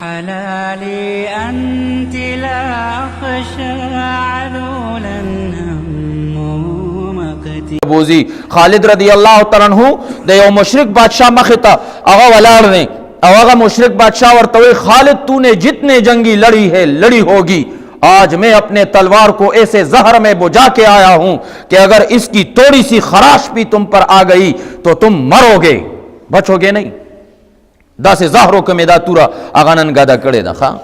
حلالي أنت لا أخشى عذولا همومك بوزی خالد رضی اللہ تعالی عنہ د یو مشرک بادشاہ مختا هغه ولاړ نه او هغه مشرک بادشاہ ورته وی خالد تو نے جتنے جنگی لڑی ہے لڑی ہوگی آج میں اپنے تلوار کو ایسے زہر میں بجھا کے آیا ہوں کہ اگر اس کی تھوڑی سی خراش بھی تم پر آ گئی تو تم مرو گے بچو گے نہیں دا سے زہرو کمی دا تورا اغانن گادا کڑے دا خواہ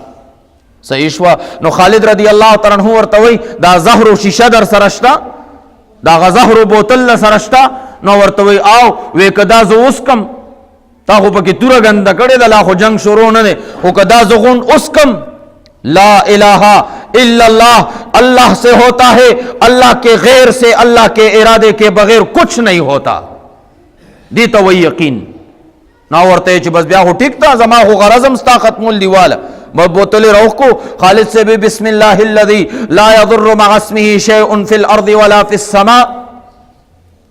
صحیح شوا نو خالد رضی اللہ تعالی عنہ ورتوی دا زہرو شیشہ در سرشتا دا غزہرو بوتل سرشتا نو ورتوی آو وی کدا زو اسکم تا خو پکی تورا گندا کڑے دا لا خو جنگ شروع نہ دے خو کدا زو غن اسکم لا الہ الا اللہ اللہ سے ہوتا ہے اللہ کے غیر سے اللہ کے ارادے کے بغیر کچھ نہیں ہوتا دیتا وی یقین نا ورتے چھ بس بیا ہو ٹھیک تا زما ہو غرضم ستا ختم الدیوال بوتل روح کو خالد سے بھی بسم اللہ الذی لا یضر مع اسمہ شیء فی الارض ولا فی السماء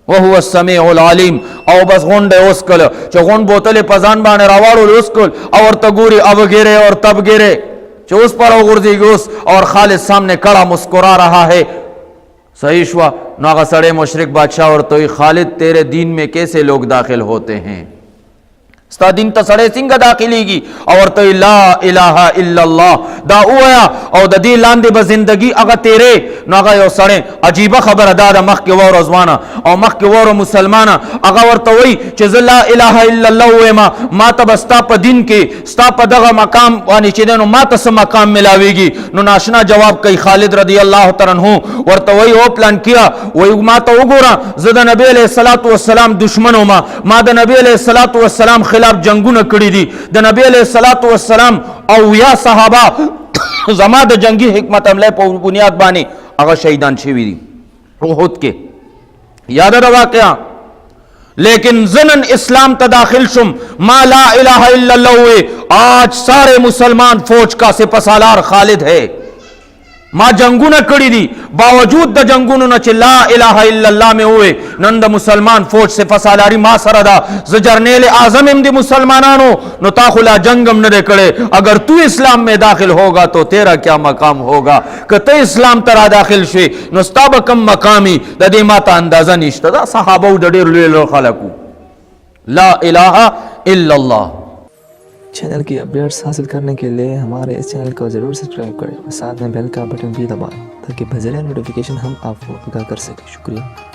وهو السمیع العلیم او بس غنڈے اسکل چھ غنڈ بوتل پزان بانے راوارو اسکل اور تگوری اب گرے اور تب گرے چھ اس پر غردی گوس اور خالد سامنے کڑا مسکرا رہا ہے صحیح شوا ناغا سڑے مشرک بادشاہ اور توی خالد تیرے دین میں کیسے لوگ داخل ہوتے ہیں ستا دین تا سڑے سنگا داخلی گی اور تو لا الہ الا اللہ دا اویا او دا دی لاندے بزندگی اگا تیرے نو اگا یو سڑے عجیبہ خبر ادا دا مخ کے وور ازوانا او مخ کے وور مسلمانا اگا ورطوئی چیز لا الہ الا اللہ ہوئے ما تا بستا پا دین کے ستا پا دغا مقام وانی چیدے نو ما تا سا مقام ملاوے گی نو ناشنا جواب کئی خالد رضی اللہ تعالیٰ عنہ ورطوئی او پلان کیا وی ما تا اگورا زد نبی علیہ السلام دشمنوں ما دا نبی علیہ السلام خلاف جنگونه کړی دي د نبی علیہ الصلوۃ والسلام او یا صحابه زما د جنگی حکمت عمله په بنیاد باندې هغه شهیدان شوی دي احد کې یاد دا واقعہ لیکن زنن اسلام تداخل شم ما لا الہ الا اللہ ہوئے آج سارے مسلمان فوج کا سپاسالار خالد ہے ما جنگونه کړی دي باوجود د جنگونو نه چې لا اله الا الله میں ہوئے نن د مسلمان فوج سے فسالاری ما سره دا ز جرنیل اعظم ام دی مسلمانانو نو تا خلا جنگم نه کړي اگر تو اسلام میں داخل ہوگا تو تیرا کیا مقام ہوگا کته اسلام ترا داخل شوی نو ستاب کم مقامی د دې ماته اندازه نشته دا صحابه د ډېر لوی خلکو لا الہ الا اللہ چینل کی اپڈیٹس حاصل کرنے کے لیے ہمارے اس چینل کو ضرور سبسکرائب کریں اور ساتھ میں بیل کا بٹن بھی دبائیں تاکہ بذریعہ نوٹیفیکیشن ہم آپ کو آگاہ کر سکیں. شکریہ.